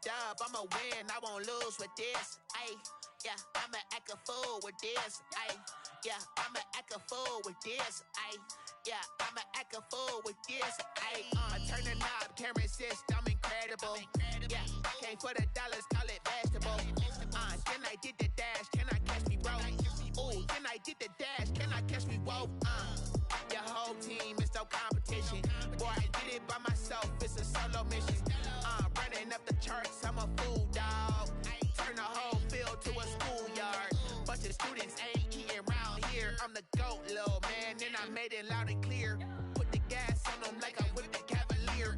dub, I'ma win, I won't lose with this. Ayy, yeah, I'ma act a fool with this. Ayy, yeah, I'ma act a fool with this. Ayy, yeah, I'ma act a fool with this. Ayy, turn the knob, camera assist, I'm incredible. Yeah, came for the dollars, call it vegetable. Then I did the dash, can I catch me, bro? Ooh, then I did the dash, can I catch me, whoa? Your whole team is no competition. Boy, I did it by myself, it's a solo mission. Running up the charts, I'm a fool, dog. Turn the whole field to a schoolyard. Bunch of students ain't eating round here. I'm the GOAT, little man, and I made it loud and clear. Put the gas on them like I'm with the Cavalier.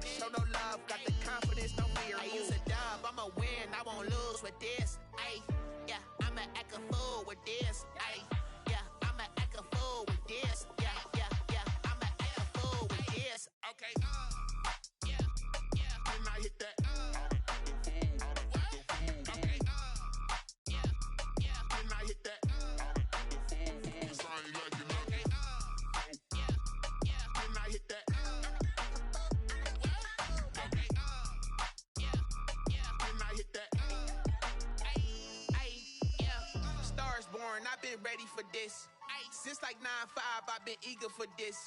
Show no love, got the confidence, no fear. I use a dub, I'ma win, I won't lose with this. Ayy, yeah, I'ma act a fool with this. Ayy, yeah, I'ma act a fool with this. Yeah, yeah, yeah, I'ma act a fool with this. Okay, yeah, yeah, then I hit that. Okay, yeah, yeah, then I hit that. Cause I ain't like it, okay, yeah, yeah, then I hit that. Okay, yeah, yeah, then I hit that. Yeah, stars born, I've been ready for this. Since like 9-5, I've been eager for this.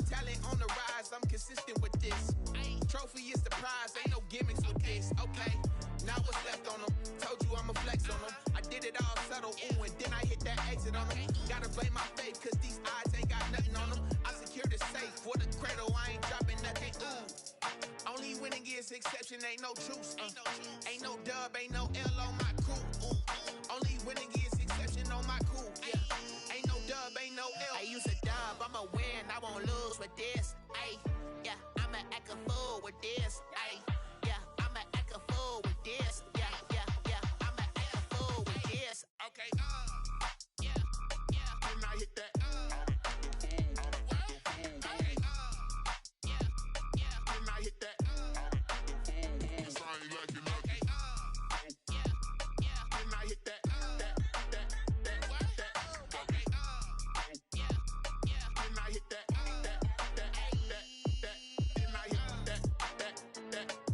Talent on the rise, I'm consistent with this. Trophy is the prize, ain't no gimmicks with this. Okay, now what's left on them? Told you I'ma flex on them. I did it all subtle, ooh, and then I hit that exit on them. Gotta blame my faith, cause these odds ain't got nothing on them. I secured the safe for the cradle, I ain't dropping nothing, ooh. Only winning is exception, ain't no truce. Ain't no dub, ain't no L on my crew. Ooh. Only winning is exception on my crew. Yeah, ain't no dub, ain't no L. I use a dub, I'ma win, I won't lose with this. Ayy, yeah, I'ma act a fool with this. Ayy, yeah, I'ma act a fool with this. Yeah, yeah, yeah, I'ma act a fool with this. Okay, yeah, yeah, then I hit that. Okay, yeah, yeah, then I hit that. Cause I ain't like it, okay, yeah, yeah, then I hit that. Okay, yeah, yeah, then I hit that. Then I hit that.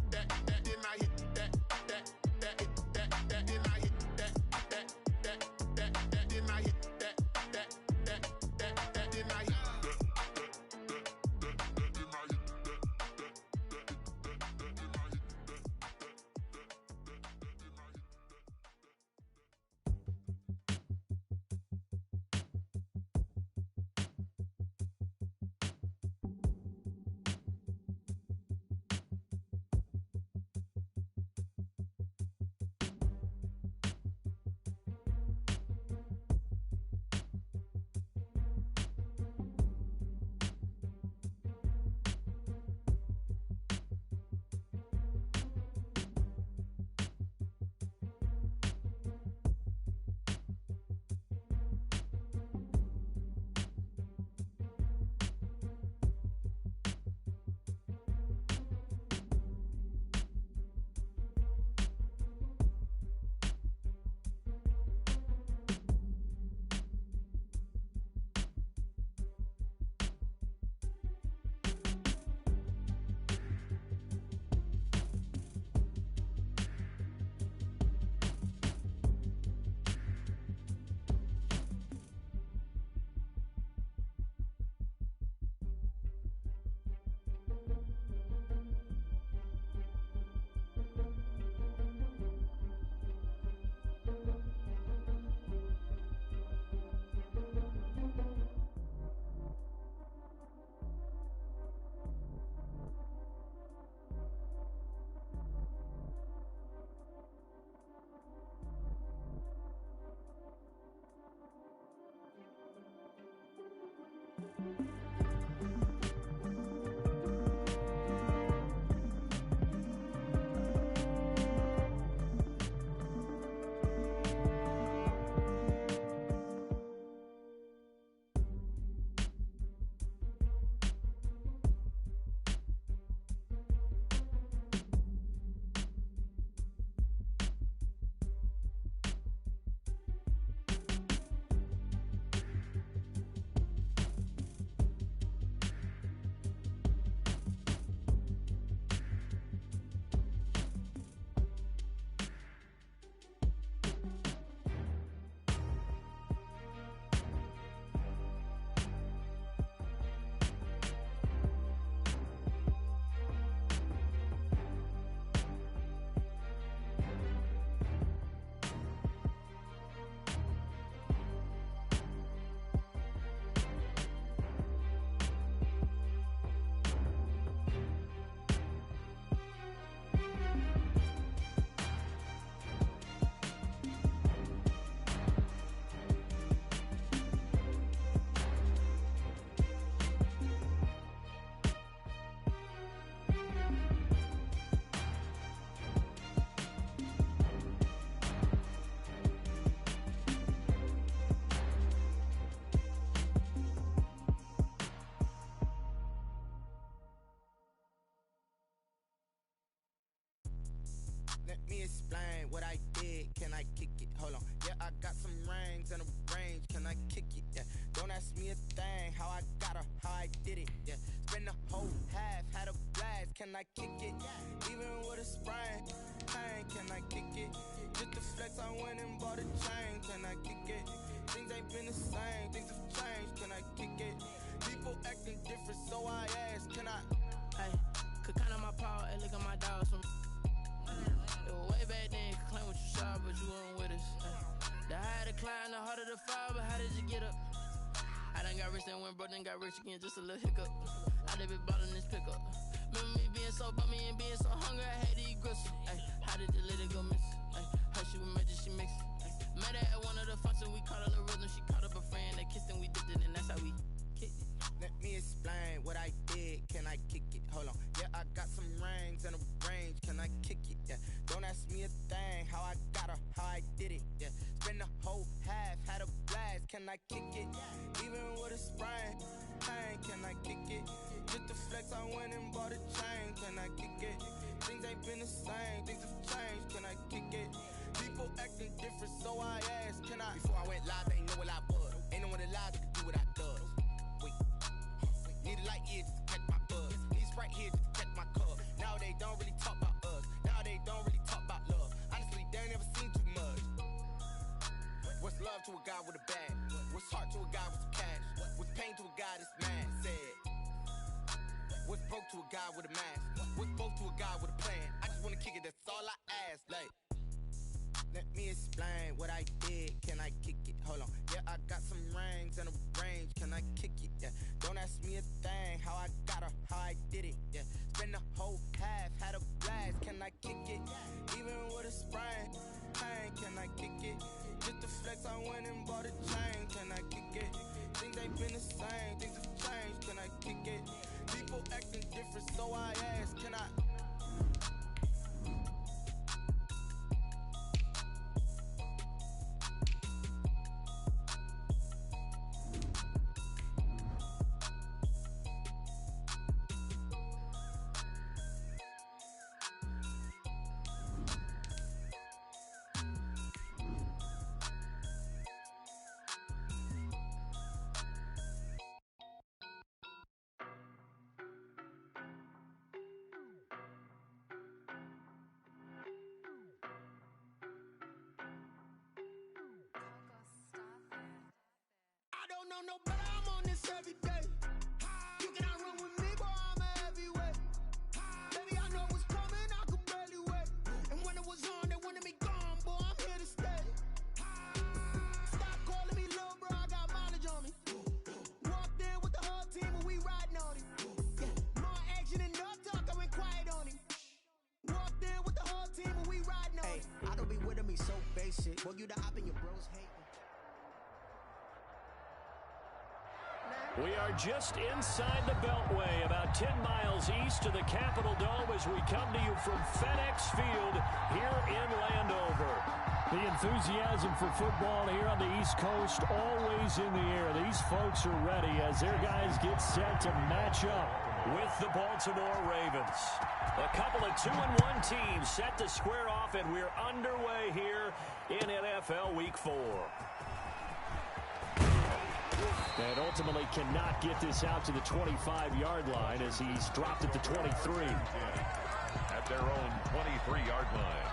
me explain what I did. Can I kick it? Hold on. Yeah, I got some rings and a range. Can I kick it? Yeah. Don't ask me a thing. How I got her, how I did it. Yeah. Spend the whole half, had a blast. Can I kick it? Even with a sprain, pain. Can I kick it? Just to flex, I went and bought a chain. Can I kick it? Things ain't been the same. Things have changed. Can I kick it? People acting different, so I ask. Can I? Hey, could count on my paw and look at my dogs from. It was way back then, could claim what you saw, but you weren't with us. The higher the climb, the harder the fall, but how did you get up? I done got rich and went broke, then got rich again, just a little hiccup. I done been ballin' this pickup. Remember me being so bummy and being so hungry, I had to eat gristle. Ay, how did you let it go miss? Ay, how she was magic, she mixed. Met her at one of the functions, we caught her the rhythm, she caught up a friend, they kissed and we dipped it, and that's how we kicked it. Let me explain what I did. Can I kick it? Hold on. Yeah, I got some rings and a range. Can I kick it? Yeah. Don't ask me a thing. How I got her, how I did it. Yeah. Spend the whole half, had a blast. Can I kick it? Even with a sprain, pain. Can I kick it? Just to flex, I went and bought a chain. Can I kick it? Things ain't been the same. Things have changed. Can I kick it? People acting different, so I asked. Can I? Before I went live, they ain't know what I was. Ain't no one alive that could do what I does. Need a light here just to catch my buzz. Need Sprite here just to catch my cup. Now they don't really talk about us. Now they don't really talk about love. Honestly, they ain't never seen too much. What's love to a guy with a bag? What's heart to a guy with some cash? What's pain to a guy that's mad? Said. What's broke to a guy with a mask? What's both to a guy with a plan? I just wanna kick it, that's all I ask. Like, let me explain what I did. Can I kick it? Hold on. Yeah, I got some rings and a range. Can I kick it? Yeah. Don't ask me a thing. How I got her, how I did it. Yeah. Spend the whole half, had a blast. Can I kick it? Even with a sprain, pain. Can I kick it? Just to flex, I went and bought a chain. Can I kick it? Things ain't been the same. Things have changed. Can I kick it? People acting different, so I ask. Can I? No better, I'm on this every day. You cannot run with me, boy, I'm a heavyweight. Baby, I know what's coming, I could barely wait. And when it was on, they wanted me gone, boy, I'm here to stay. Stop calling me little bro, I got mileage on me. Walked in with the whole team and we riding on him. Yeah. More action and no talk, I went quiet on him. Walked in with the whole team and we riding on him. I don't be with me so basic. Boy, you the op and your bros hate. We are just inside the Beltway, about 10 miles east of the Capitol Dome as we come to you from FedEx Field here in Landover. The enthusiasm for football here on the East Coast always in the air. These folks are ready as their guys get set to match up with the Baltimore Ravens. A couple of 2-1 teams set to square off, and we're underway here in NFL Week 4. And ultimately cannot get this out to the 25-yard line as he's dropped at the 23. At their own 23-yard line.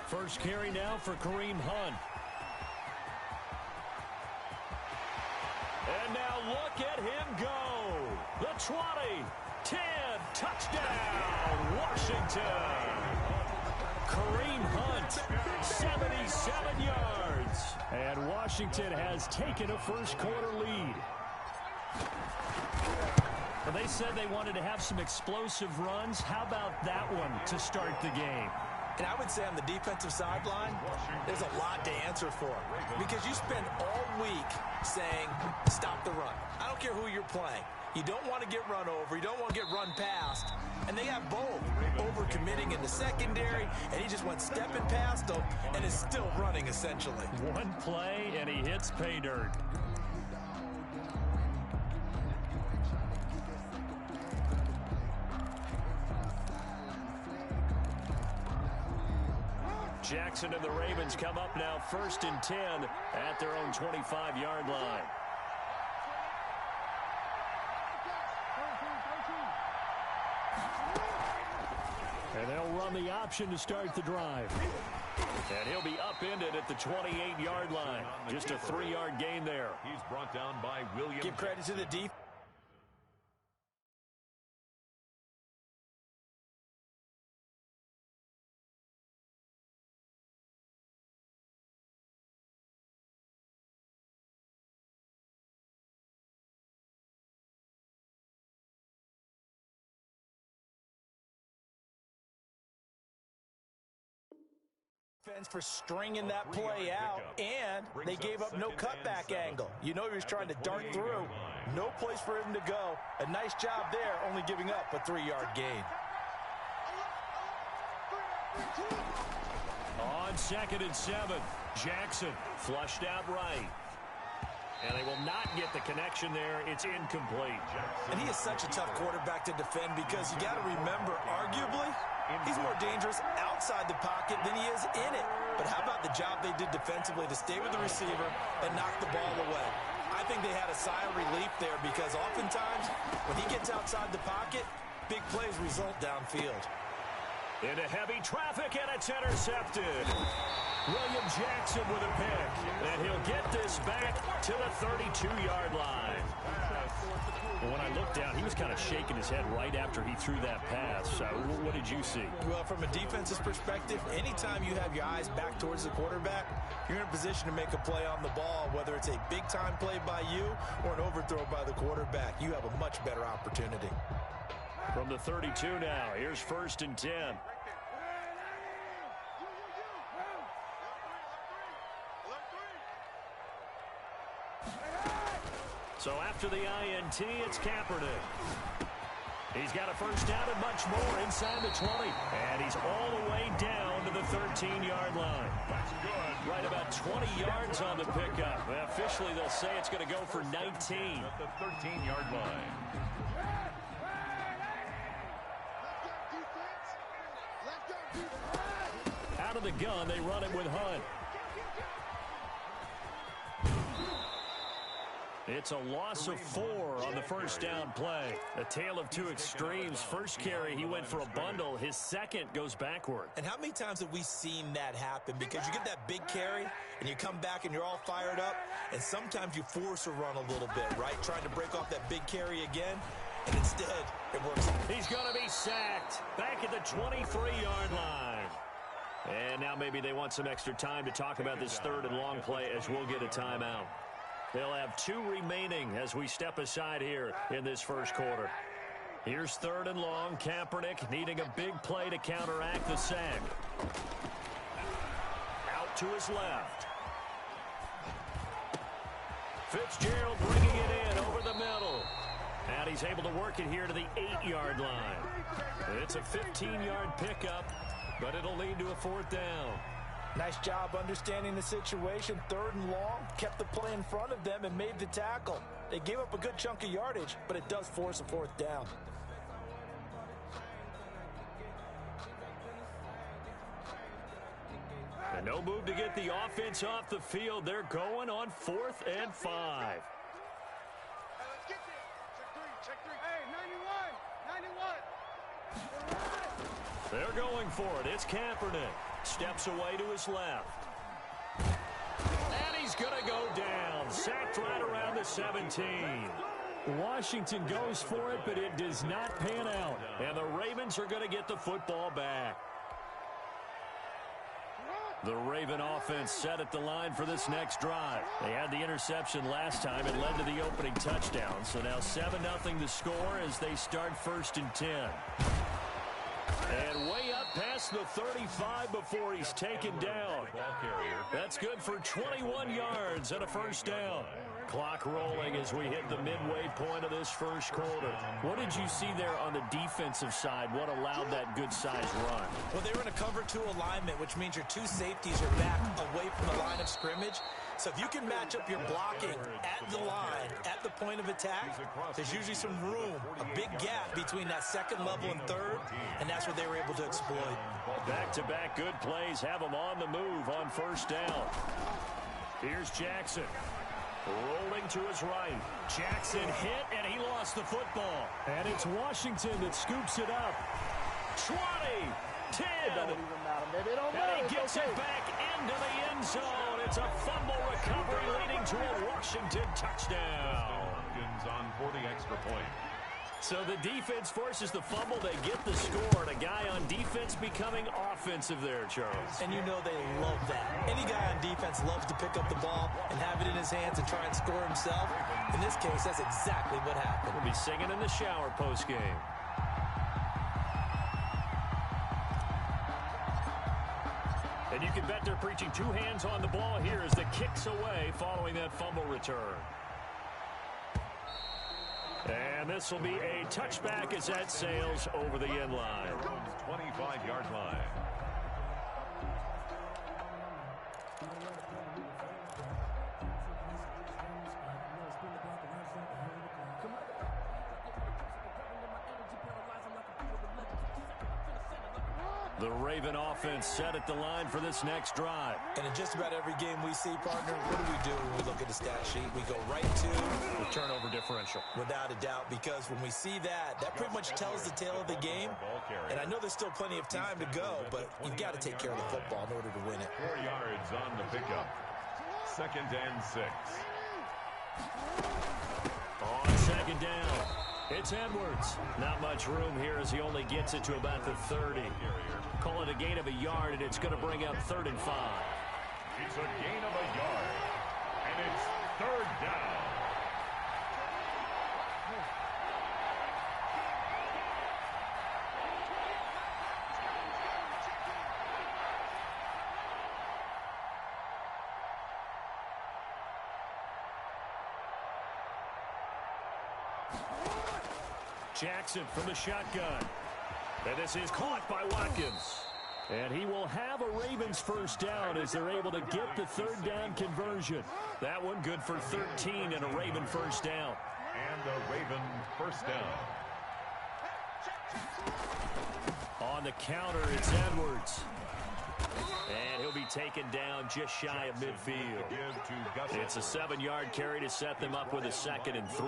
First carry now for Kareem Hunt. And now look at him go. The 20, 10, touchdown, Washington. Kareem Hunt, 77 yards. And Washington has taken a first quarter lead. Well, they said they wanted to have some explosive runs. How about that one to start the game? And I would say on the defensive sideline, there's a lot to answer for because you spend all week saying, stop the run. I don't care who you're playing. You don't want to get run over. You don't want to get run past. And they have both. Overcommitting in the secondary, and he just went stepping past them and is still running, essentially. One play, and he hits pay dirt. Jackson and the Ravens come up now 1st and 10 at their own 25-yard line. And they'll run the option to start the drive. And he'll be upended at the 28-yard line. Just a 3-yard gain there. He's brought down by William. Give credit to the defense. For stringing that play out, and they gave up no cutback angle. You know he was trying to dart through. No place for him to go. A nice job there, only giving up a 3-yard gain. On 2nd and 7, Jackson flushed out right. And they will not get the connection there. It's incomplete. And he is such a tough quarterback to defend because you got to remember, arguably, he's more dangerous outside the pocket than he is in it. But how about the job they did defensively to stay with the receiver and knock the ball away? I think they had a sigh of relief there because oftentimes when he gets outside the pocket, big plays result downfield. Into heavy traffic, and it's intercepted. William Jackson with a pick, and he'll get this back to the 32-yard line. When I looked down, he was kind of shaking his head right after he threw that pass. What did you see? Well, from a defense's perspective, anytime you have your eyes back towards the quarterback, you're in a position to make a play on the ball, whether it's a big-time play by you or an overthrow by the quarterback. You have a much better opportunity. From the 32 now, here's 1st and 10. So after the INT, it's Kaepernick. He's got a first down and much more inside the 20. And he's all the way down to the 13-yard line. That's good. Right about 20 yards on the pickup. Well, officially, they'll say it's going to go for 19. At the 13-yard line. Out of the gun, they run it with Hunt. It's a loss of 4 on the first down play. A tale of two extremes. First carry, he went for a bundle. His second goes backward. And how many times have we seen that happen? Because you get that big carry, and you come back and you're all fired up, and sometimes you force a run a little bit, right? Trying to break off that big carry again, and instead, it works. He's going to be sacked back at the 23-yard line. And now maybe they want some extra time to talk about this 3rd and long play as we'll get a timeout. They'll have 2 remaining as we step aside here in this first quarter. Here's 3rd and long. Kaepernick needing a big play to counteract the sack. Out to his left. Fitzgerald bringing it in over the middle. And he's able to work it here to the 8-yard line. It's a 15-yard pickup, but it'll lead to a 4th down. Nice job understanding the situation. 3rd and long, kept the play in front of them and made the tackle. They gave up a good chunk of yardage, but it does force a 4th down. And no move to get the offense off the field. They're going on 4th and 5. Hey, let's get this. Check 3. Hey, 91. They're going for it. It's Kaepernick. Steps away to his left. And he's going to go down. Sacked right around the 17. Washington goes for it, but it does not pan out. And the Ravens are going to get the football back. The Raven offense set at the line for this next drive. They had the interception last time and led to the opening touchdown. So now 7-0 the score as they start 1st and 10. And way up past the 35 before he's taken down. That's good for 21 yards and a first down. Clock rolling as we hit the midway point of this first quarter. What did you see there on the defensive side? What allowed that good-sized run? Well, they were in a cover 2 alignment, which means your 2 safeties are back away from the line of scrimmage. So if you can match up your blocking at the line, at the point of attack, there's usually some room, a big gap between that second level and third, and that's what they were able to exploit. Back-to-back good plays have them on the move on first down. Here's Jackson. Rolling to his right. Jackson hit, and he lost the football. And it's Washington that scoops it up. 20, 10. And he gets it back into the end zone. It's a fumble recovery leading to a Washington touchdown. On for the extra point. So the defense forces the fumble. They get the score, and a guy on defense becoming offensive there, Charles. And you know they love that. Any guy on defense loves to pick up the ball and have it in his hands and try and score himself. In this case, that's exactly what happened. We'll be singing in the shower postgame. And you can bet they're preaching 2 hands on the ball here as the kick's away following that fumble return. And this will be a touchback as that sails over the end line. 25-yard line. The Raven offense set at the line for this next drive. And in just about every game we see, partner, what do when we look at the stat sheet? We go right to the turnover differential. Without a doubt, because when we see that, that pretty much tells the tale of the game. And I know there's still plenty of time to go, but you've got to take care of the football in order to win it. 4 yards on the pickup. 2nd and 6. On second down, it's Edwards. Not much room here as he only gets it to about the 30. Call it a gain of a yard, and it's going to bring up 3rd and 5. It's a gain of a yard, and it's 3rd down. Jackson from the shotgun. And this is caught by Watkins. And he will have a Ravens first down as they're able to get the 3rd down conversion. That one good for 13 and a Raven first down. And a Raven first down. On the counter, it's Edwards. And he'll be taken down just shy of midfield. It's a 7-yard carry to set them up with a 2nd and 3.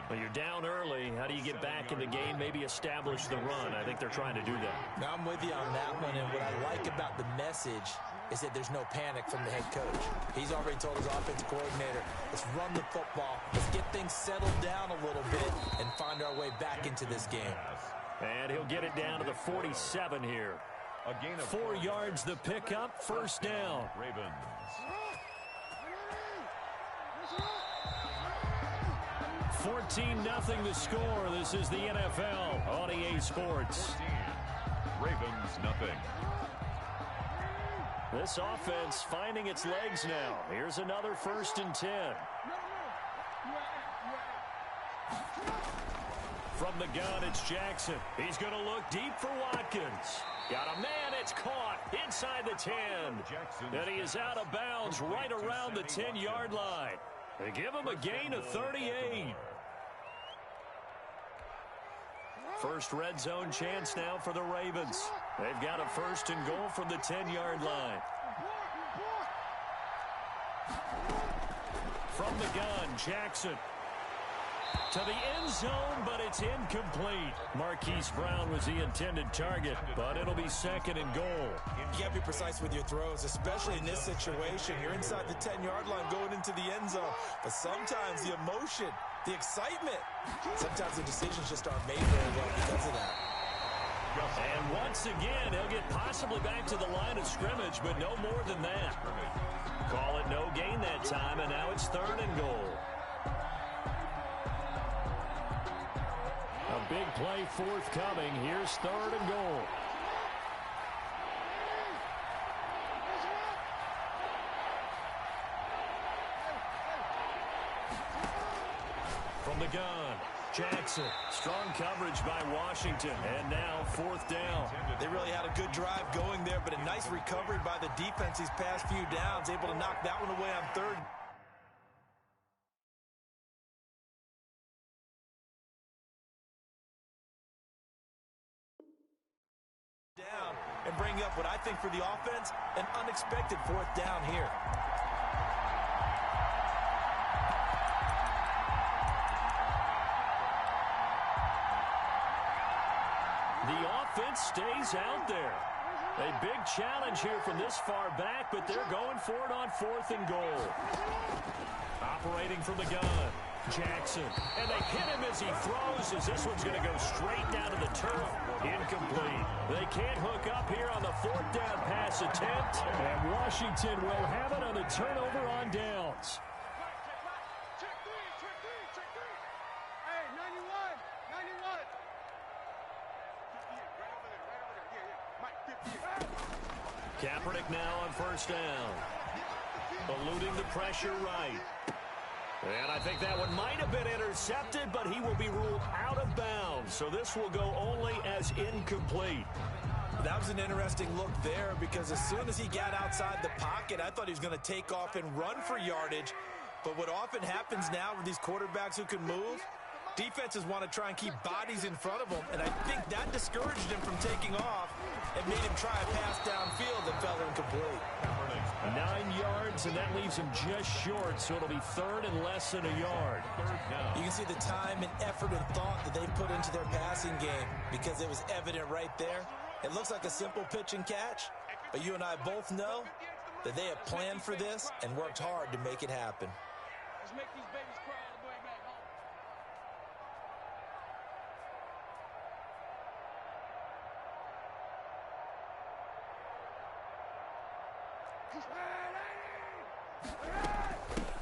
When you're down early, how do you get back in the game, maybe establish the run? I think they're trying to do that. Now, I'm with you on that one, and what I like about the message is that there's no panic from the head coach. He's already told his offensive coordinator, let's run the football, let's get things settled down a little bit and find our way back into this game. And he'll get it down to the 47 here. A gain of 4 yards the pickup, first down. Ravens. 14-0 the score. This is the NFL on EA Sports. 14. Ravens nothing. This offense finding its legs now. Here's another 1st and 10. From the gun, it's Jackson. He's going to look deep for Watkins. Got a man, it's caught inside the 10. And he is out of bounds right around the 10-yard line. They give him a gain of 38. First red zone chance now for the Ravens. They've got a 1st and goal from the 10-yard line. From the gun, Jackson. To the end zone, but it's incomplete. Marquise Brown was the intended target, but it'll be 2nd and goal. You got to be precise with your throws, especially in this situation. You're inside the 10-yard line going into the end zone. But sometimes the emotion, the excitement, sometimes the decisions just aren't made very well because of that. And once again, he'll get possibly back to the line of scrimmage, but no more than that. Call it no gain that time, and now it's 3rd and goal. A big play forthcoming. Here's 3rd and goal. From the gun, Jackson. Strong coverage by Washington. And now 4th down. They really had a good drive going there, but a nice recovery by the defense these past few downs. Able to knock that one away on 3rd. Down and bring up what I think for the offense, an unexpected 4th down here. The offense stays out there. A big challenge here from this far back, but they're going for it on 4th and goal. Operating from the gun, Jackson. And they hit him as he throws, as this one's going to go straight down to the turf. Incomplete. They can't hook up here on the 4th down pass attempt. And Washington will have it on the turnover on downs. Check three. Hey, 91. Kaepernick now on 1st down. Eluding the pressure right. And I think that one might have been intercepted, but he will be ruled out of bounds. So this will go only as incomplete. That was an interesting look there, because as soon as he got outside the pocket, I thought he was going to take off and run for yardage. But what often happens now with these quarterbacks who can move, defenses want to try and keep bodies in front of them, and I think that discouraged him from taking off and made him try a pass downfield that fell incomplete. 9 yards, and that leaves him just short, so it'll be 3rd and less than a yard. You can see the time and effort and thought that they put into their passing game, because it was evident right there. It looks like a simple pitch and catch, but you and I both know that they have planned for this and worked hard to make it happen. Let's make these babies cry all the way back home.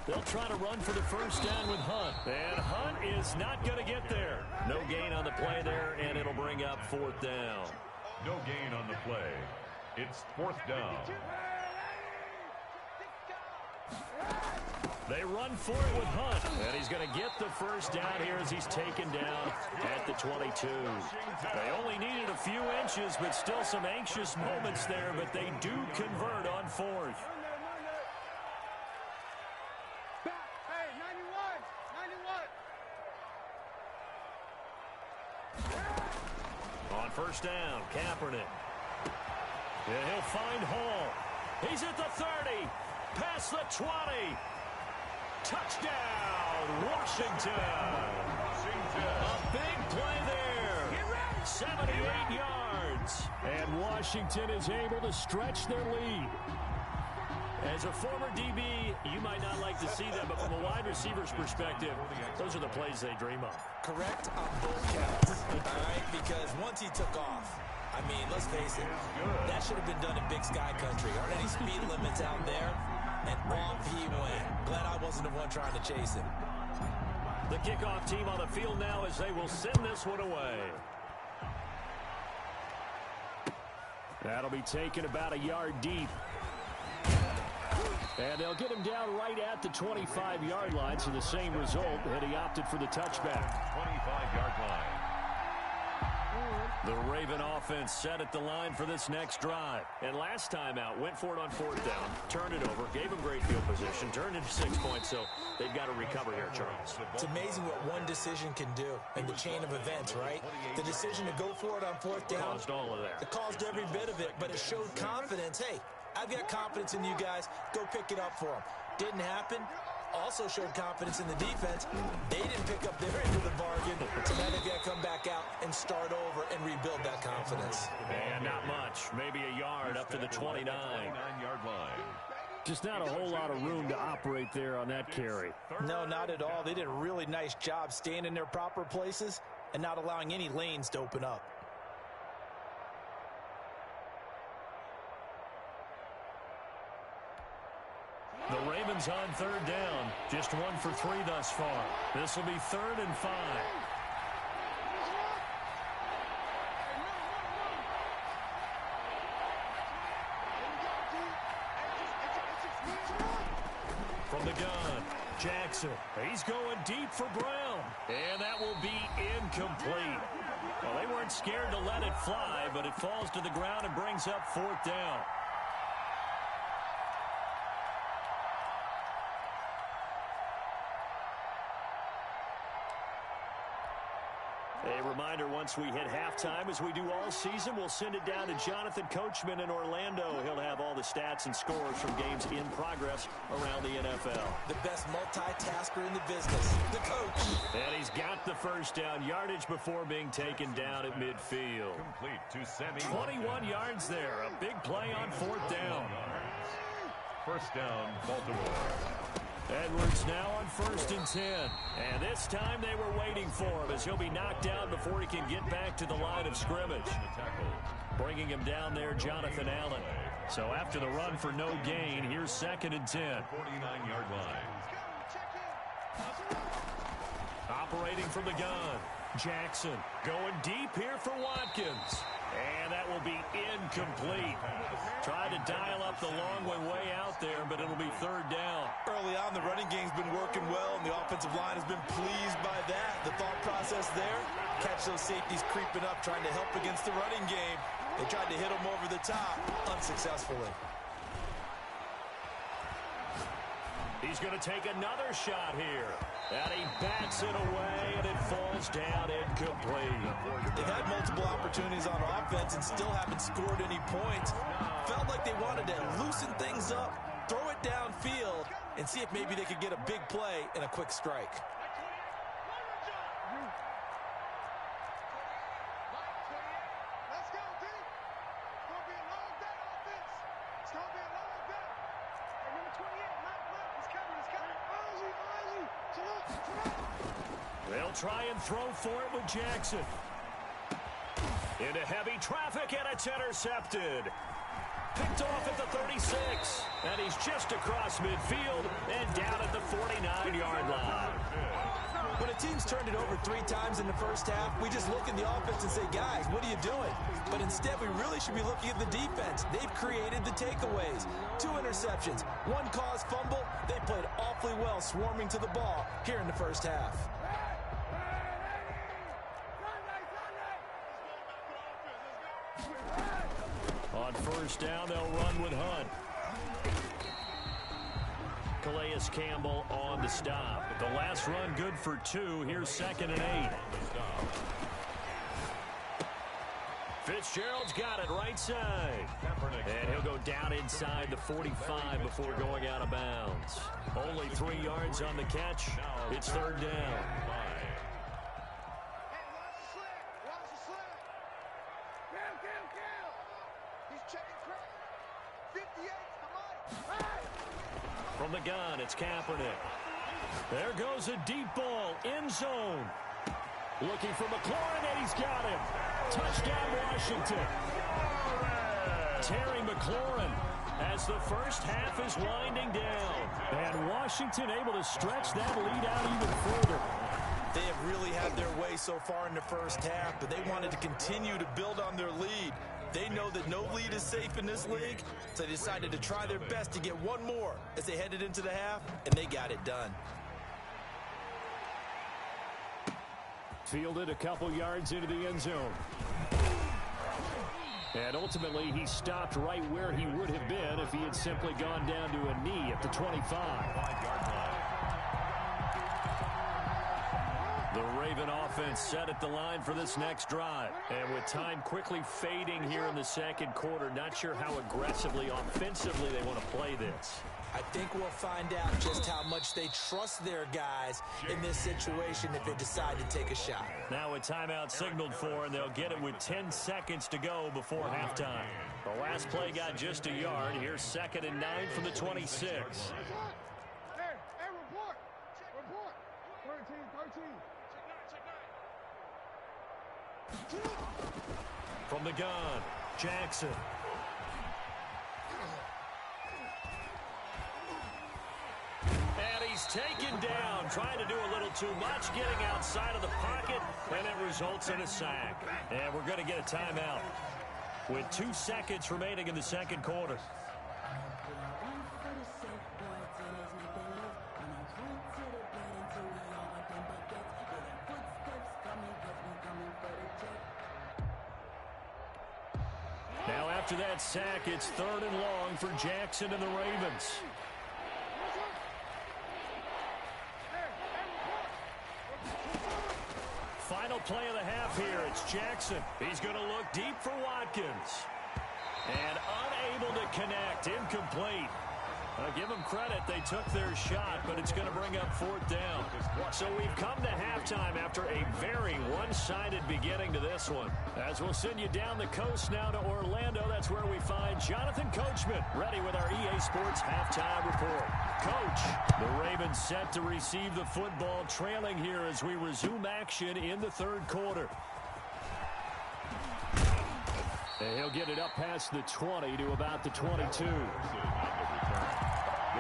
They'll try to run for the 1st down with Hunt. And Hunt is not going to get there. No gain on the play there, and it'll bring up 4th down. No gain on the play. It's 4th down. They run for it with Hunt, and he's going to get the 1st down here as he's taken down at the 22. They only needed a few inches, but still some anxious moments there, but they do convert on 4th. Hey, 91. On 1st down, Kaepernick. And he'll find Hall. He's at the 30, past the 20. Touchdown, Washington. A big play there. 78 yards. And Washington is able to stretch their lead. As a former DB, you might not like to see that, but from a wide receiver's perspective, those are the plays they dream of. Correct on both counts, all right? Because once he took off, I mean, let's face it, that should have been done in Big Sky Country. Aren't any speed limits out there? And off he went. Glad I wasn't the one trying to chase him. The kickoff team on the field now as they will send this one away. That'll be taken about a yard deep. And they'll get him down right at the 25-yard line, so the same result, and he opted for the touchback. 25-yard line. The Raven offense set at the line for this next drive. And last time out, went for it on 4th down, turned it over, gave him great field position, turned into 6 points, so they've got to recover here, Charles. It's amazing what one decision can do in the chain of events, right? The decision to go for it on 4th down. Caused all of that. It caused every bit of it, but it showed confidence. Hey, I've got confidence in you guys. Go pick it up for them. Didn't happen. Also showed confidence in the defense. They didn't pick up their end of the bargain, so now they've got to come back out and start over and rebuild that confidence. And not much. Maybe a yard up to the 29-yard line. Just not a whole lot of room to operate there on that carry. No, not at all. They did a really nice job staying in their proper places and not allowing any lanes to open up. The Ravens on 3rd down. Just 1 for 3 thus far. This will be 3rd and 5. Jackson, he's going deep for Brown. And that will be incomplete. Well, they weren't scared to let it fly, but it falls to the ground and brings up 4th down. A reminder, once we hit halftime, as we do all season, we'll send it down to Jonathan Coachman in Orlando. He'll have all the stats and scores from games in progress around the NFL. The best multitasker in the business, the coach. And he's got the first down, yardage before being taken down at midfield. Complete to Sammy. 21 yards there, a big play on 4th down. First down, Baltimore. Edwards now on 1st and 10. And this time they were waiting for him as he'll be knocked down before he can get back to the line of scrimmage. Bringing him down there, Jonathan Allen. So after the run for no gain, here's 2nd and 10. 49-yard line. Operating from the gun. Jackson going deep here for Watkins. And that will be incomplete. Tried to dial up the long one way out there, but it'll be 3rd down. Early on, the running game's been working well, and the offensive line has been pleased by that. The thought process there, catch those safeties creeping up, trying to help against the running game. They tried to hit them over the top, unsuccessfully. He's going to take another shot here. And he bats it away, and it falls down incomplete. They've had multiple opportunities on offense and still haven't scored any points. Felt like they wanted to loosen things up, throw it downfield, and see if maybe they could get a big play and a quick strike. They'll try and throw for it with Jackson. Into heavy traffic, and it's intercepted. Picked off at the 36. And he's just across midfield and down at the 49-yard line. When a team's turned it over 3 times in the first half, we just look at the offense and say, guys, what are you doing? But instead, we really should be looking at the defense. They've created the takeaways. 2 interceptions, 1 caused fumble. They played awfully well swarming to the ball here in the first half. On 1st down, they'll run with Hunt. Calais Campbell on the stop. But the last run good for 2. Here's 2nd and 8. Fitzgerald's got it right side. And he'll go down inside the 45 before going out of bounds. Only 3 yards on the catch. It's 3rd down. From the gun, it's Kaepernick. There goes a deep ball, end zone. Looking for McLaurin, and he's got him. Touchdown, Washington. Terry McLaurin as the first half is winding down. And Washington able to stretch that lead out even further. They have really had their way so far in the first half, but they wanted to continue to build on their lead. They know that no lead is safe in this league, so they decided to try their best to get one more as they headed into the half, and they got it done. Fielded a couple yards into the end zone. And ultimately, he stopped right where he would have been if he had simply gone down to a knee at the 25. The Raven offense set at the line for this next drive. And with time quickly fading here in the second quarter, not sure how aggressively, offensively they want to play this. I think we'll find out just how much they trust their guys in this situation if they decide to take a shot. Now a timeout signaled for, and they'll get it with 10 seconds to go before halftime. The last play got just a yard. Here's 2nd and 9 from the 26. Hey, report. 13. From the gun, Jackson. And he's taken down, trying to do a little too much, getting outside of the pocket, and it results in a sack. And we're going to get a timeout with 2 seconds remaining in the second quarter. after that sack, it's 3rd and long for Jackson and the Ravens. Final play of the half here. It's Jackson. He's going to look deep for Watkins. And unable to connect. Incomplete. Give them credit. They took their shot, but it's going to bring up 4th down. So we've come to halftime after a very one-sided beginning to this one. As we'll send you down the coast now to Orlando, that's where we find Jonathan Coachman, ready with our EA Sports halftime report. Coach, the Ravens set to receive the football, trailing here as we resume action in the 3rd quarter. And he'll get it up past the 20 to about the 22. The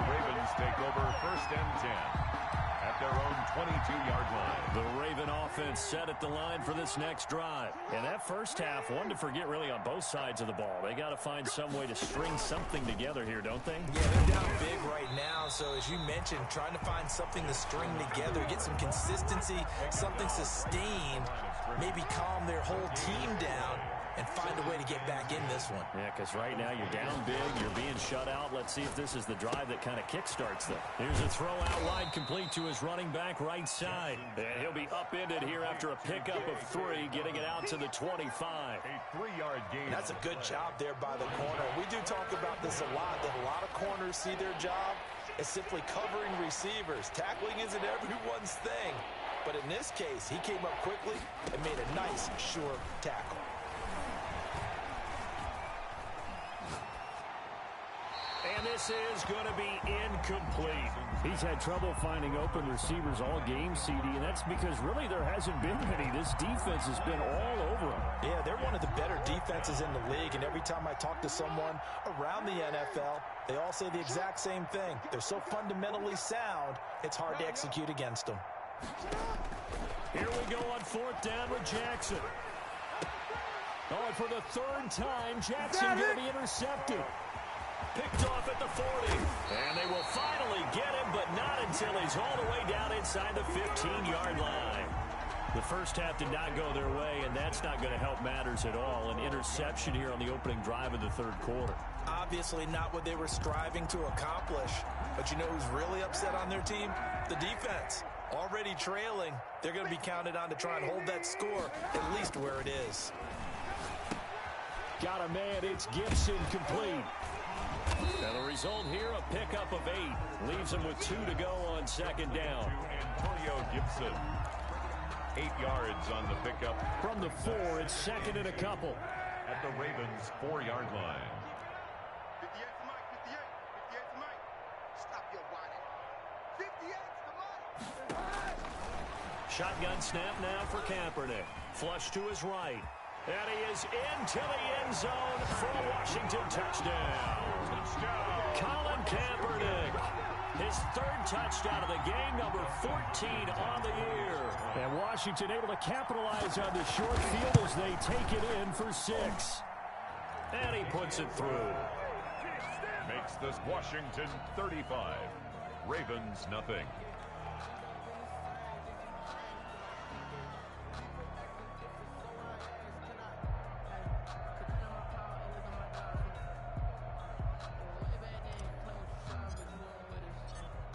Ravens take over 1st and 10 at their own 22-yard line. The Raven offense set at the line for this next drive. And that first half, one to forget really on both sides of the ball. They got to find some way to string something together here, don't they? Yeah, they're down big right now. So as you mentioned, trying to find something to string together, get some consistency, something sustained, maybe calm their whole team down and find a way to get back in this one. Yeah, because right now you're down big, you're being shut out. Let's see if this is the drive that kind of kickstarts them. Here's a throw out wide, complete to his running back right side. And he'll be upended here after a pickup of 3, getting it out to the 25. A 3-yard gain. That's a good job there by the corner. We do talk about this a lot, that a lot of corners see their job as simply covering receivers. Tackling isn't everyone's thing. But in this case, he came up quickly and made a nice, sure tackle. And this is going to be incomplete. He's had trouble finding open receivers all game, CD, and that's because really there hasn't been many. This defense has been all over them. Yeah, they're one of the better defenses in the league, and every time I talk to someone around the NFL, they all say the exact same thing. They're so fundamentally sound, it's hard to execute against them. Here we go on 4th down with Jackson. Oh, and for the 3rd time, Jackson going to be intercepted. Picked off at the 40. And they will finally get him, but not until he's all the way down inside the 15-yard line. The first half did not go their way, and that's not going to help matters at all. An interception here on the opening drive of the 3rd quarter. Obviously not what they were striving to accomplish. But you know who's really upset on their team? The defense. Already trailing. They're going to be counted on to try and hold that score at least where it is. Got a man. It's Gibson, complete. And the result here, a pickup of 8. Leaves him with 2 to go on 2nd down. Antonio Gibson. 8 yards on the pickup. From the 4, it's 2nd and a couple. At the Ravens' 4-yard line. 58 to Mike, 58. 58 to Mike. Stop your whining. 58 to Mike. Shotgun snap now for Kaepernick. Flush to his right. And he is into the end zone for a Washington touchdown. Colin Kaepernick. His 3rd touchdown of the game, number 14 on the year. And Washington able to capitalize on the short field as they take it in for 6. And he puts it through. Makes this Washington 35. Ravens nothing.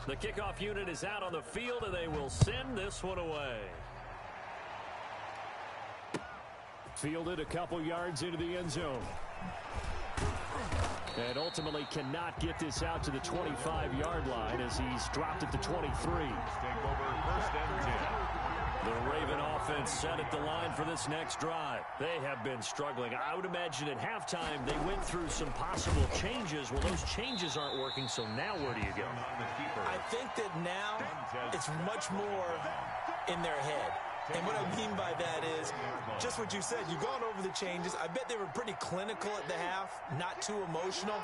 The kickoff unit is out on the field, and they will send this one away. Fielded a couple yards into the end zone. And ultimately cannot get this out to the 25-yard line as he's dropped at the 23. Take over 1st and 10. The Raven offense set at the line for this next drive. They have been struggling. I would imagine at halftime they went through some possible changes. Well, those changes aren't working, so now where do you go? I think that now it's much more in their head. And what I mean by that is just what you said. You've gone over the changes. I bet they were pretty clinical at the half, not too emotional.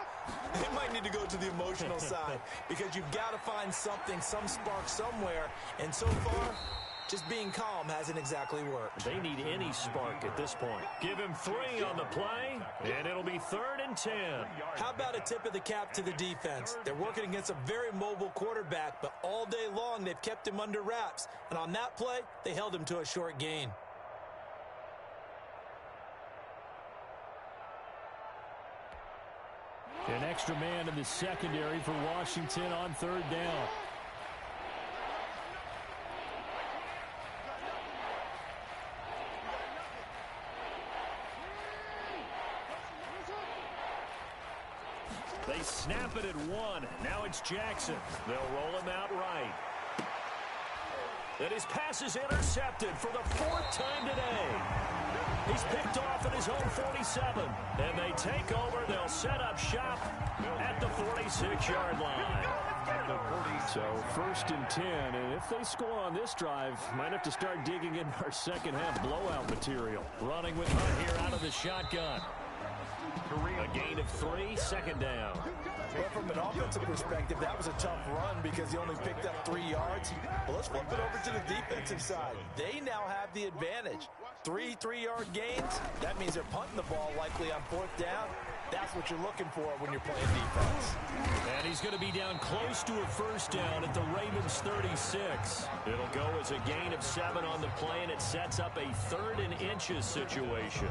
They might need to go to the emotional side because you've got to find something, some spark somewhere. And so far, just being calm hasn't exactly worked. They need any spark at this point. Give him 3 on the play, and it'll be 3rd and 10. How about a tip of the cap to the defense? They're working against a very mobile quarterback, but all day long they've kept him under wraps. And on that play, they held him to a short gain. An extra man in the secondary for Washington on third down. They snap it at one. Now it's Jackson. They'll roll him out right. And his pass is intercepted for the fourth time today. He's picked off at his own 47. And they take over. They'll set up shop at the 46-yard line. So 1st and 10. And if they score on this drive, might have to start digging in our second half blowout material. Running with Hunt here out of the shotgun. A gain of 3, second down. Well, from an offensive perspective, that was a tough run because he only picked up 3 yards. But let's flip it over to the defensive side. They now have the advantage. 3 3-yard gains. That means they're punting the ball likely on 4th down. That's what you're looking for when you're playing defense. And he's going to be down close to a first down at the Ravens 36. It'll go as a gain of 7 on the play, and it sets up a 3rd and inches situation.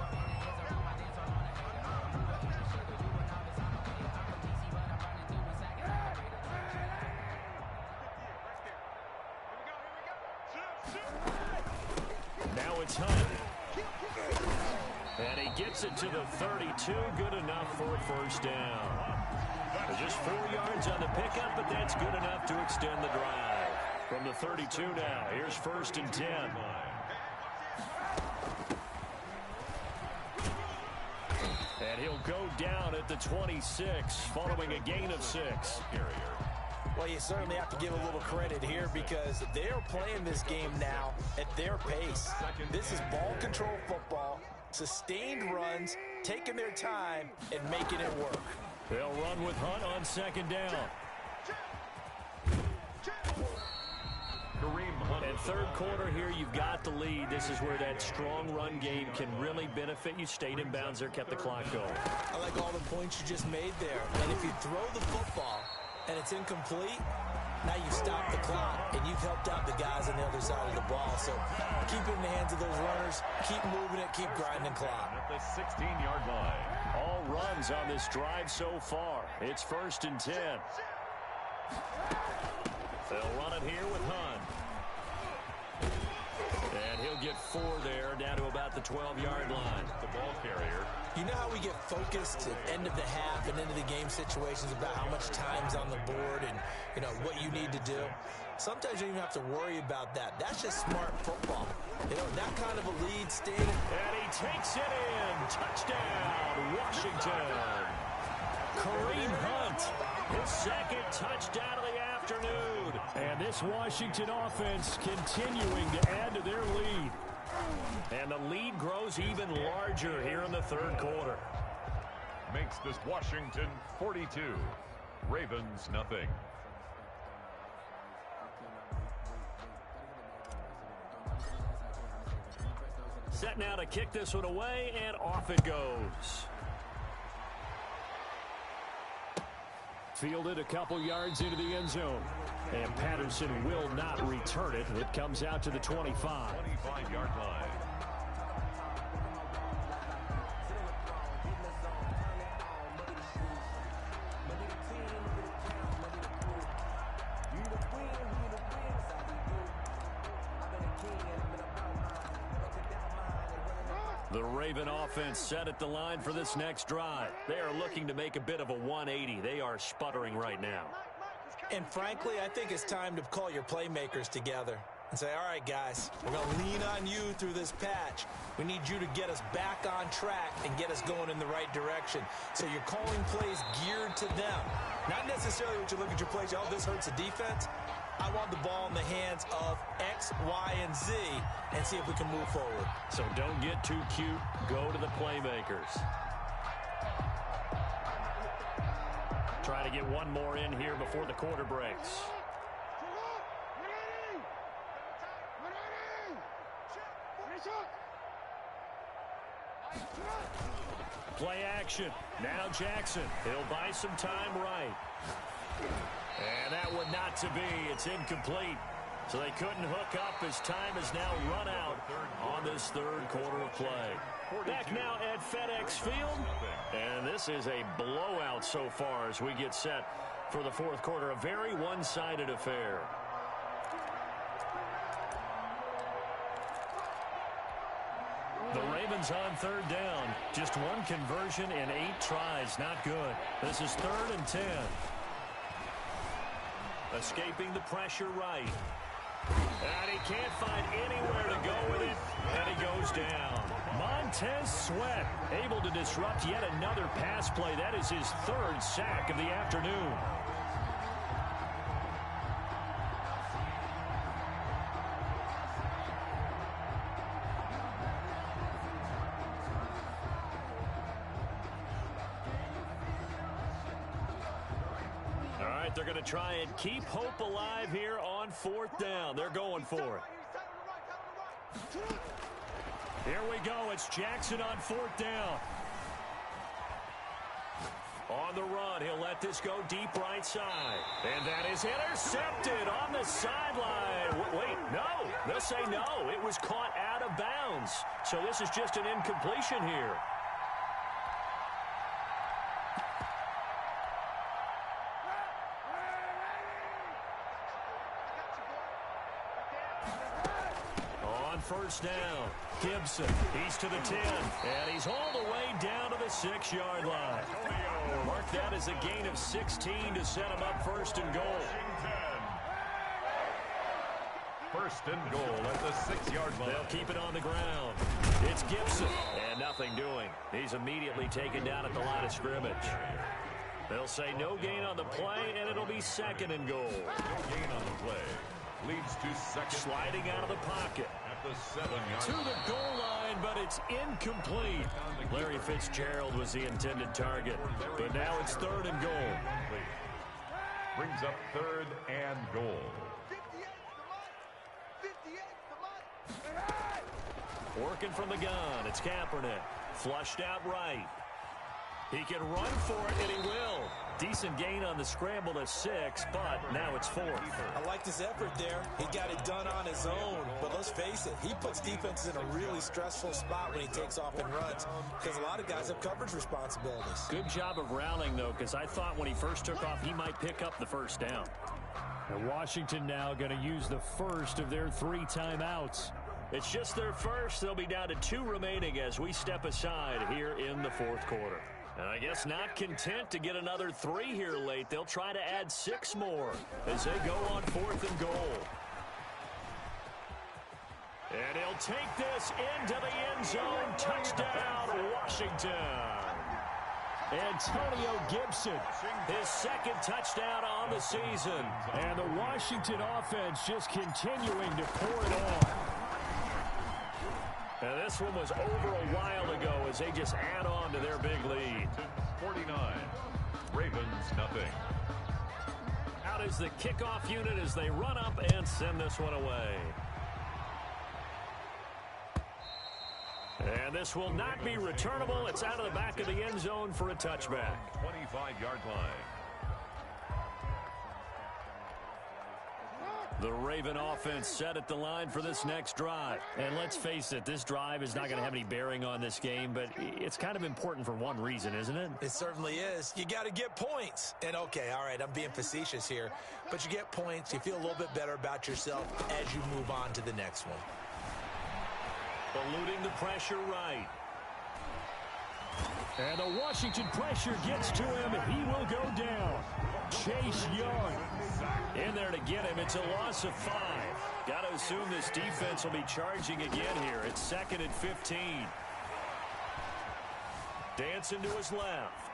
Now it's Hunt. And he gets it to the 32. Good enough for a first down. Just 4 yards on the pickup, but that's good enough to extend the drive. From the 32 now, here's 1st and 10. And he'll go down at the 26 following a gain of 6. Well, you certainly have to give a little credit here because they're playing this game now at their pace. This is ball control football, sustained runs, taking their time, and making it work. They'll run with Hunt on 2nd down. And 3rd quarter here, you've got the lead. This is where that strong run game can really benefit you. Stayed in bounds there, kept the clock going. I like all the points you just made there. And if you throw the football and it's incomplete, now you stop the clock, and you've helped out the guys on the other side of the ball. So keep it in the hands of those runners, keep moving it, keep grinding clock. At the 16-yard line. All runs on this drive so far. It's 1st and 10. They'll run it here with Hunt. And he'll get 4 there, down to about the 12-yard line. The ball carrier. You know how we get focused at end of the half and into the game situations about how much time's on the board and, you know, what you need to do? Sometimes you don't even have to worry about that. That's just smart football. You know, that kind of a lead stand. And he takes it in. Touchdown, Washington. Kareem Hunt, his 2nd touchdown of the afternoon. And this Washington offense continuing to add to their lead. And the lead grows even larger here in the 3rd quarter. Makes this Washington 42. Ravens nothing. Set now to kick this one away, and off it goes. Fielded a couple yards into the end zone. And Patterson will not return it. It comes out to the 25. 25-yard line. The Raven offense set at the line for this next drive. They are looking to make a bit of a 180. They are sputtering right now. And frankly, I think it's time to call your playmakers together and say, all right, guys, we're going to lean on you through this patch. We need you to get us back on track and get us going in the right direction. So you're calling plays geared to them. Not necessarily what you look at your plays, oh, this hurts the defense. I want the ball in the hands of X, Y, and Z and see if we can move forward. So don't get too cute. Go to the playmakers. Try to get one more in here before the quarter breaks. Play action. Now Jackson. He'll buy some time right. And that one not to be. It's incomplete. So they couldn't hook up as time has now run out on this third quarter of play. Back now at FedEx Field, and this is a blowout so far as we get set for the fourth quarter. A very one-sided affair. The Ravens on third down. Just one conversion in 8 tries. Not good. This is 3rd and 10. Escaping the pressure right. And he can't find anywhere to go with it. And he goes down. Montez Sweat able to disrupt yet another pass play. That is his 3rd sack of the afternoon. They're going to try and keep hope alive here on 4th down. They're going for it. Here we go. It's Jackson on 4th down. On the run, he'll let this go deep right side. And that is intercepted on the sideline. Wait, no. They'll say no. It was caught out of bounds. So this is just an incompletion here. First down. Gibson, he's to the 10, and he's all the way down to the 6-yard line. Mark that as a gain of 16 to set him up 1st and goal. 1st and goal at the 6-yard line. They'll keep it on the ground. It's Gibson, and nothing doing. He's immediately taken down at the line of scrimmage. They'll say no gain on the play, and it'll be 2nd and goal. No gain on the play. Leads to 2nd. Sliding out of the pocket. The 7-yard to the goal line, but it's incomplete. Larry Fitzgerald was the intended target, but now it's 3rd and goal. Brings up 3rd and goal. 58, Working from the gun, it's Kaepernick. Flushed out right. He can run for it, and he will. Decent gain on the scramble to 6, but now it's 4th. I liked his effort there. He got it done on his own. But let's face it, he puts defenses in a really stressful spot when he takes off and runs because a lot of guys have coverage responsibilities. Good job of rallying, though, because I thought when he first took off, he might pick up the 1st down. And Washington now going to use the first of their 3 timeouts. It's just their first. They'll be down to 2 remaining as we step aside here in the 4th quarter. And I guess not content to get another 3 here late. They'll try to add 6 more as they go on 4th and goal. And he'll take this into the end zone. Touchdown, Washington. Antonio Gibson, his 2nd touchdown on the season. And the Washington offense just continuing to pour it on. And this one was over a while ago as they just add on to their big lead. 49. Ravens, nothing. Out is the kickoff unit as they run up and send this one away. And this will not be returnable. It's out of the back of the end zone for a touchback. 25-yard line. The Raven offense set at the line for this next drive. And let's face it, this drive is not going to have any bearing on this game, but it's kind of important for one reason, isn't it? It certainly is. You got to get points. And okay, all right, I'm being facetious here, but you get points, you feel a little bit better about yourself as you move on to the next one. Eluding the pressure right. And the Washington pressure gets to him. He will go down. Chase Young in there to get him. It's a loss of 5. Got to assume this defense will be charging again here. It's 2nd and 15. Dancing to his left.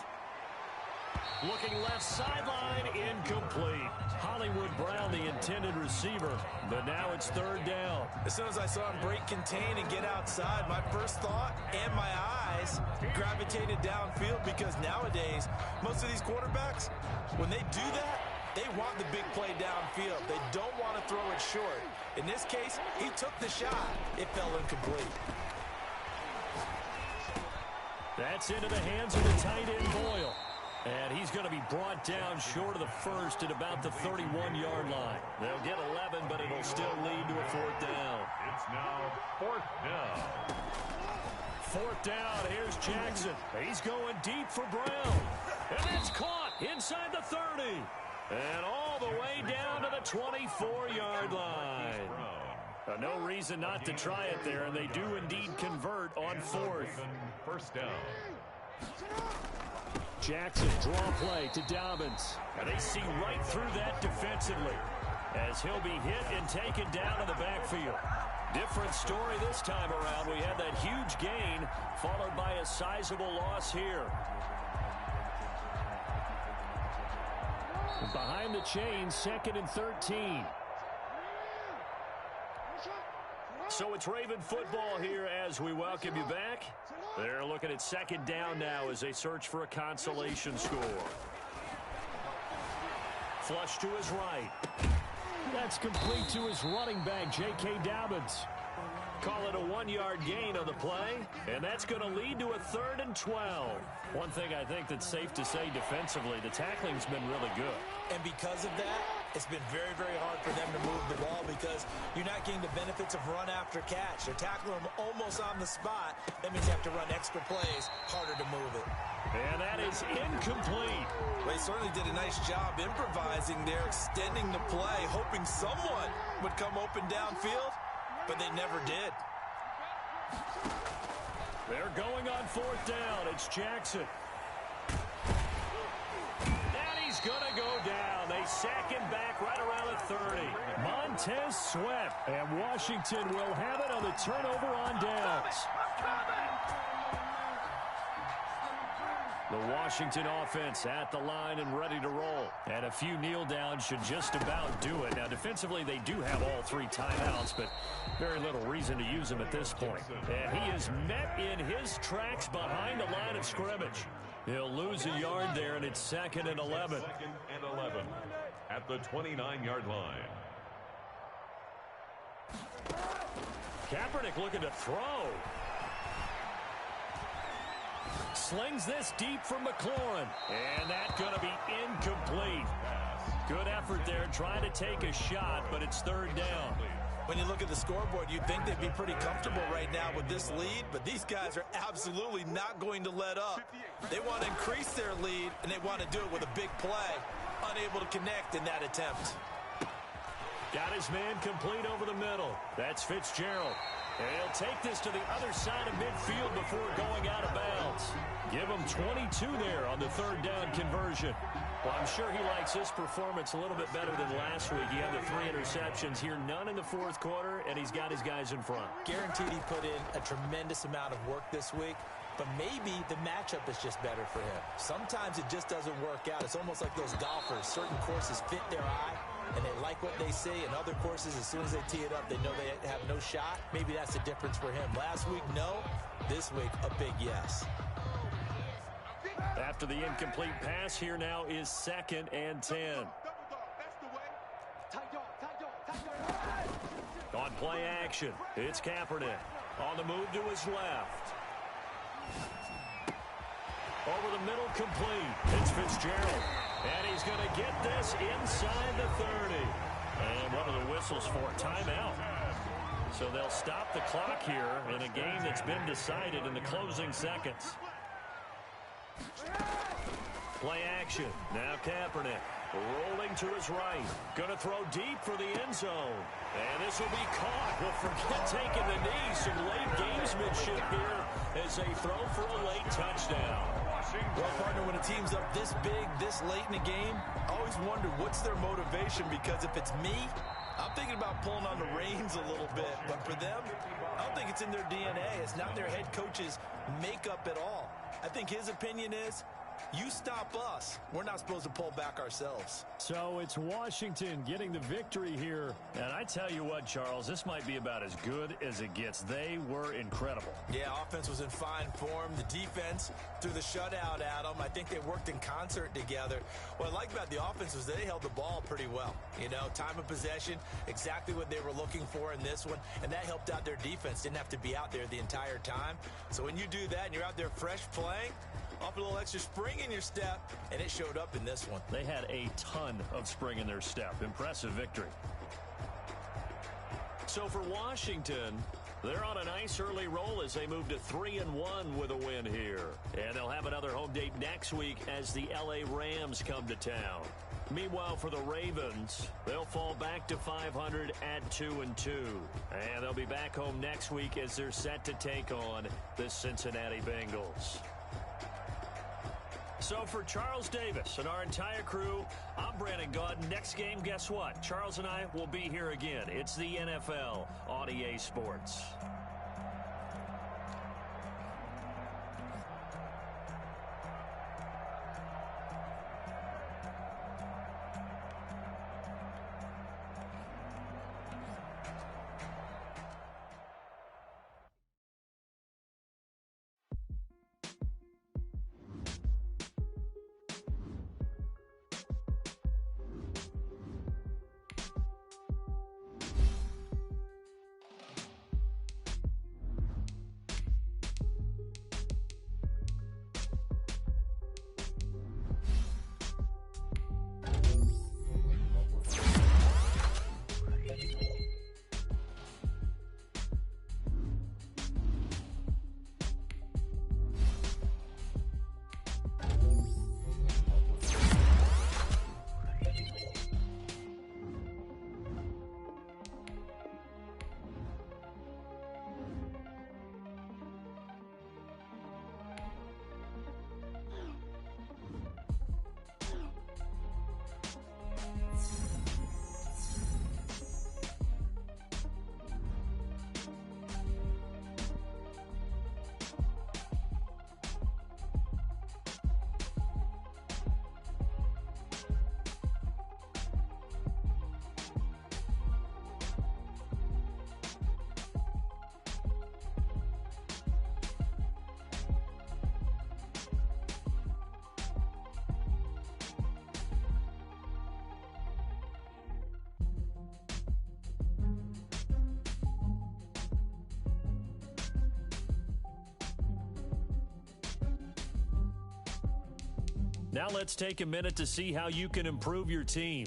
Looking left sideline, incomplete. Hollywood Brown, the intended receiver, but now it's 3rd down. As soon as I saw him break contain and get outside, my first thought and my eyes gravitated downfield because nowadays, most of these quarterbacks, when they do that, they want the big play downfield. They don't want to throw it short. In this case, he took the shot. It fell incomplete. That's into the hands of the tight end Boyle. And he's going to be brought down short of the first at about the 31-yard line. They'll get 11, but it'll still lead to a 4th down. It's now 4th down. 4th down, here's Jackson. He's going deep for Brown. And it's caught inside the 30. And all the way down to the 24-yard line. No reason not to try it there, and they do indeed convert on 4th. 1st down. Jackson, draw play to Dobbins. And they see right through that defensively as he'll be hit and taken down in the backfield. Different story this time around. We had that huge gain followed by a sizable loss here. Behind the chains, 2nd and 13. So it's Raven football here as we welcome you back. They're looking at 2nd down now as they search for a consolation score. Flush to his right. That's complete to his running back, J.K. Dobbins. Call it a 1-yard gain on the play, and that's going to lead to a 3rd and 12. One thing I think that's safe to say defensively, the tackling's been really good. And because of that, it's been very, very hard for them to move the ball because you're not getting the benefits of run after catch. They're tackling them almost on the spot. That means you have to run extra plays, harder to move it. And that is incomplete. Well, they certainly did a nice job improvising there, extending the play, hoping someone would come open downfield, but they never did. They're going on 4th down. It's Jackson. And he's going to go down. They sack him back right around the 30. Montez Sweat. And Washington will have it on the turnover on downs. The Washington offense at the line and ready to roll. And a few kneel downs should just about do it. Now, defensively, they do have all 3 timeouts, but very little reason to use them at this point. And he is met in his tracks behind the line of scrimmage. He'll lose a yard there, and it's 2nd and 11. 2nd and 11 at the 29-yard line. Kaepernick looking to throw. Slings this deep from McLaurin. And that's going to be incomplete. Good effort there trying to take a shot, but it's 3rd down. When you look at the scoreboard, you'd think they'd be pretty comfortable right now with this lead, but these guys are absolutely not going to let up. They want to increase their lead, and they want to do it with a big play. Unable to connect in that attempt. Got his man complete over the middle. That's Fitzgerald. And he'll take this to the other side of midfield before going out of bounds. Give him 22 there on the 3rd down conversion. Well, I'm sure he likes this performance a little bit better than last week. He had the 3 interceptions here, none in the 4th quarter, and he's got his guys in front. Guaranteed he put in a tremendous amount of work this week, but maybe the matchup is just better for him. Sometimes it just doesn't work out. It's almost like those golfers. Certain courses fit their eye, and they like what they see. In other courses, as soon as they tee it up, they know they have no shot. Maybe that's the difference for him. Last week, no. This week, a big yes. After the incomplete pass, here now is 2nd and 10. On play action, it's Kaepernick. On the move to his left. Over the middle, complete. It's Fitzgerald. And he's going to get this inside the 30. And one of the whistles for a timeout. So they'll stop the clock here in a game that's been decided in the closing seconds. Play action. Now Kaepernick rolling to his right. Going to throw deep for the end zone. And this will be caught. Well, forget taking the knee. Some late gamesmanship here as they throw for a late touchdown. Well, partner, when a team's up this big, this late in the game, I always wonder what's their motivation, because if it's me, I'm thinking about pulling on the reins a little bit. But for them, I don't think it's in their DNA. It's not their head coach's makeup at all. I think his opinion is, you stop us. We're not supposed to pull back ourselves. So it's Washington getting the victory here. And I tell you what, Charles, this might be about as good as it gets. They were incredible. Yeah, offense was in fine form. The defense threw the shutout at them. I think they worked in concert together. What I like about the offense was they held the ball pretty well. You know, time of possession, exactly what they were looking for in this one. And that helped out their defense. Didn't have to be out there the entire time. So when you do that and you're out there fresh playing, Off a little extra spring in your step, and it showed up in this one. They had a ton of spring in their step. Impressive victory. So for Washington, they're on a nice early roll as they move to 3-1 with a win here. And they'll have another home date next week as the LA Rams come to town. Meanwhile, for the Ravens, they'll fall back to 500 at 2-2. And they'll be back home next week as they're set to take on the Cincinnati Bengals. So for Charles Davis and our entire crew, I'm Brandon Gaudin. Next game, guess what? Charles and I will be here again. It's the NFL on EA Sports. Now let's take a minute to see how you can improve your team.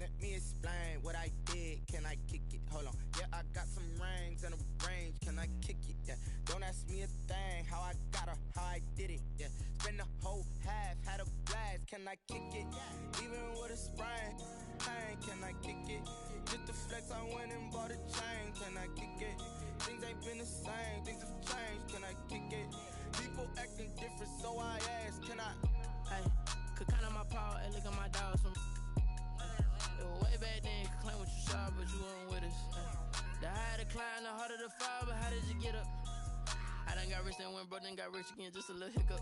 Let me explain what I did. Can I kick it? Hold on. Yeah, I got some rings and a range. Can I kick it? Yeah. Don't ask me a thing. How I got her, how I did it. Yeah. Spend the whole half, had a blast. Can I kick it? Even with a sprain. Pain, can I kick it? Just the flex, I went and bought a chain. Can I kick it? Things ain't been the same. Things have changed. Can I kick it? People acting different, so I asked. Can I? Hey, could count on my paw and look at my dogs from. It was way back then, could claim what you saw, but you weren't with us. The higher the climb, the harder the fall, but how did you get up? I done got rich and went broke, then got rich again, just a little hiccup.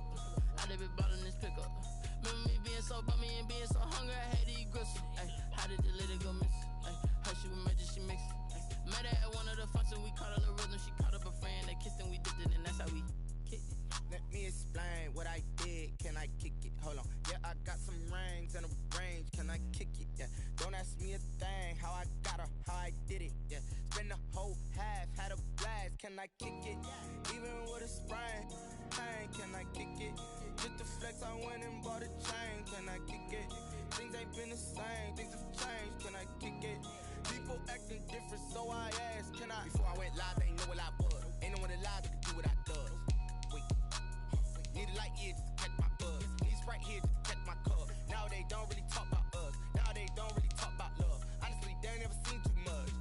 I done been ballin' this pickup. Remember me being so bummy and being so hungry, I had to eat gristle. Ay, how did the lady go miss? Ay, her she was magic, she mixed. Met her at one of the functions, we caught a little rhythm. She caught up a friend, they kissed and we dipped it, and that's how we kicked it. Let me explain what I did. Can I kick it? Hold on. Yeah, I got some rings and a range. Can I kick it? Yeah. Don't ask me a thing. How I got her, how I did it. Yeah. Spend the whole half, had a blast. Can I kick it? Even with a sprain. Pain, can I kick it? Just the flex, I went and bought a chain. Can I kick it? Things ain't been the same. Things have changed. Can I kick it? People acting different, so I asked, can I? Before I went live, they ain't know what I was. Ain't no one alive that could do what I does. Wait. Need a light here just to catch my buzz. Need Sprite here just to catch my cup. Now they don't really talk about us. Now they don't really talk about love. Honestly, they ain't never seen too much.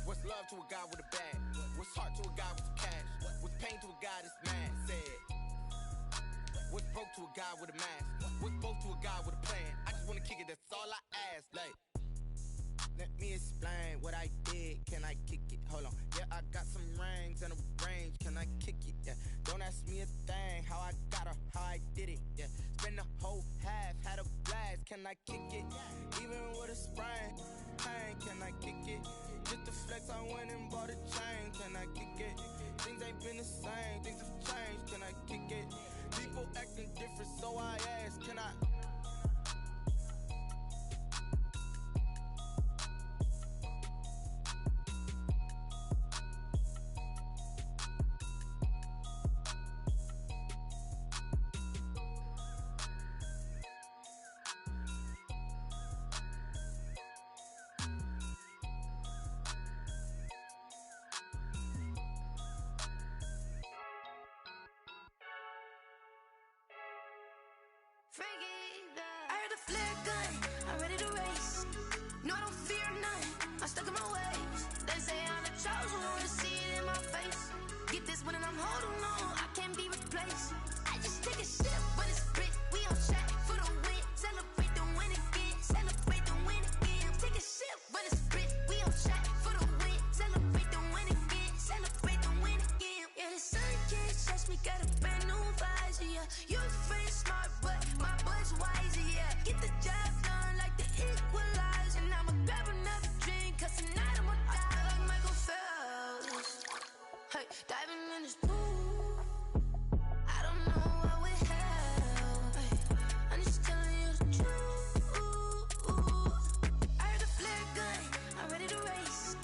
What's love to a guy with a bag? What's heart to a guy with some cash? What's pain to a guy that's mad? Said. What's broke to a guy with a mask? What's both to a guy with a plan? I just wanna kick it, that's all I ask. Like, let me explain what I did. Can I kick it? Hold on. Yeah, I got some rings and a range. Can I kick it? Yeah. Don't ask me a thing. How I got her, how I did it. Yeah. Spend the whole half, had a blast. Can I kick it? Even with a sprain. Pain, can I kick it? Just the flex, I went and bought a chain. Can I kick it? Things ain't been the same. Things have changed. Can I kick it? People acting different, so I ask, can I? I heard the flare gun, I'm ready to race. No, I don't fear none, I'm stuck in my ways. They say I'm the chosen one, see it in my face. Get this one and I'm holding on, I can't be replaced. I just take a sip, but it's split, we on track for the win. Celebrate the win again, celebrate the win again. Take a sip, but it's split, we on track for the win. Celebrate the win again, celebrate the win again. Yeah, the sun can't touch me, got a brand new visor, yeah. You friend smart, but my bud's wiser, yeah. Get the job done like the equalizer. And I'ma grab another drink, cause tonight I'ma die like Michael Phelps. Hey, diving in this pool, I don't know what would help. Hey, I'm just telling you the truth. I heard the flare gun, I'm ready to race.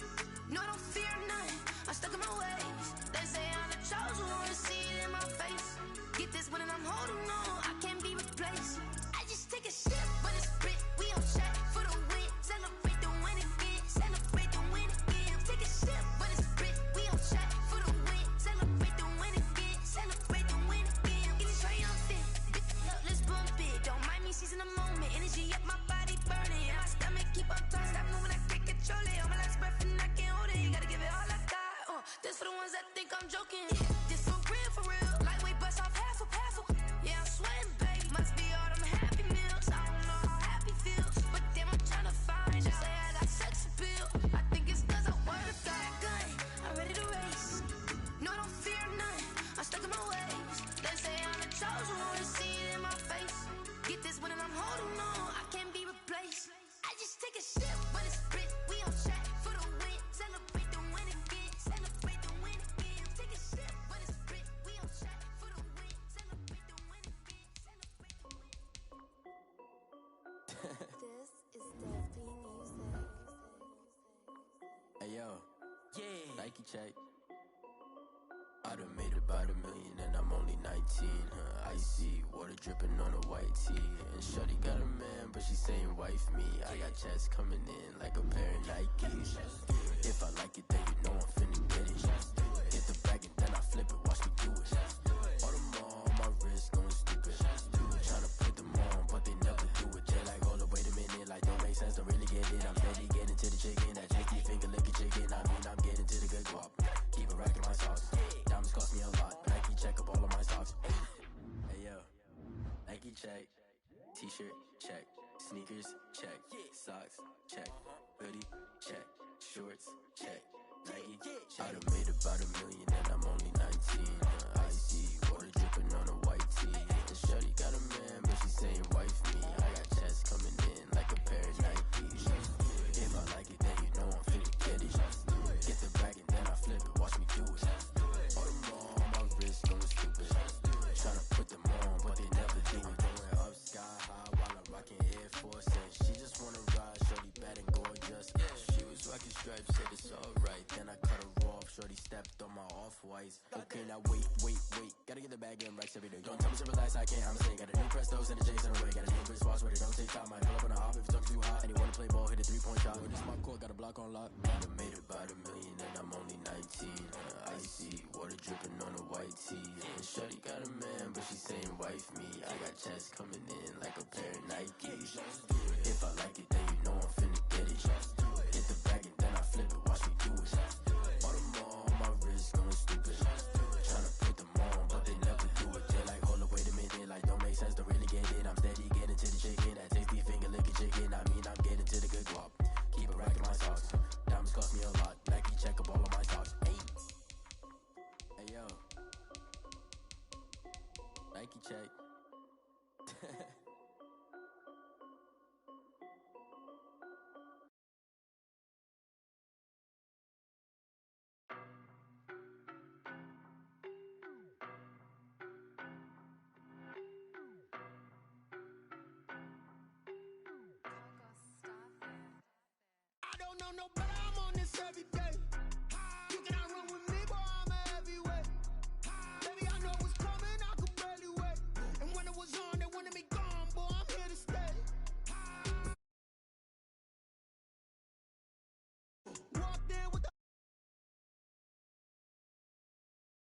No, I don't fear none, I'm stuck in my ways. They say I'm the chosen one, see it in my face. Get this one and I'm holding on, I can't be replaced. I just take a sip, but it's split, we on track for the win. Celebrate the win again, celebrate the win again. Take a sip, but it's split, we on track for the win. Celebrate the win again, celebrate the win again. Get it triumphant, look, let's bump it. Don't mind me seizing the moment, energy up my body burning. My stomach keep on turning, stop moving, I can't control it. On my last breath and I can't hold it, you gotta give it all I got. This for the ones that think I'm joking. This for real, lightweight bust off half a passel. Yeah, I'm sweating, baby, must be all them happy meals. I don't know how happy feels, but damn, I'm tryna find out. Say I got sex appeal, I think it's cause I work that gun, I'm ready to race. No, I don't fear none, I'm stuck in my ways. They say I'm the chosen one, see it in my face. Get this one and I'm holding on, I can't be replaced. I just take a sip, but it's split, we on track for the win. Celebrate the win again, celebrate the win again. Take a sip, but it's split, we on track for the win. Celebrate the win again, celebrate the win. This is Dusty Music. Hey yo, yeah, Nike check. I done made about $1 million and I'm only 19. Icy water dripping on a white tee. And shorty got a man, but she saying wife me. I got checks coming in like a pair of Nikes. If I like it, then you know I'm finna get it. Get the bag and then I flip it, watch me do it. All them on my wrist going stupid. Tryna put them on, but they never do it. They like, hold up, wait a minute, like don't make sense, don't really get it. I'm steady getting to the chicken, that tricky finger licking chicken. I mean, I'm getting to the good guap. Keep it racking my sauce. Diamonds cost me a lot, but Nike check up all of my stocks. Hey yo, Nike check, t-shirt check, sneakers check, socks check, hoodie check, shorts check, Nike. I done made about $1 million and I'm only 19. whites. Okay, now wait. Gotta get the bag and racks every day. Don't tell me to relax, I can't, I'm saying. Got a new Prestos and a J's on the way. Got a new Chris Boss, but it don't take time. Might pull up on the hop if it's talking too hot. And you wanna play ball, hit a 3-point shot. Boy, this my court, got a block on lock. I done made about $1 million and I'm only 19. Icy, water dripping on a white tee. And shorty got a man, but she saying wife me. I got checks coming in like a pair of Nikes. If I like it, then you know I'm finna get it. Hit the bag and then I flip it, watch me do it. All the more on my wrist going stupid. Tryna put them on, but they never do it. They like, hold up, wait a minute, like don't make sense, don't really get it. I'm steady getting to the chicken, that tasty finger licking chicken. I mean, I'm getting to the good guap. Keep a rack in my socks. Diamonds cost me a lot. Nike check up all of my socks. Hey yo, Nike check. I don't know no better, I'm on this every day.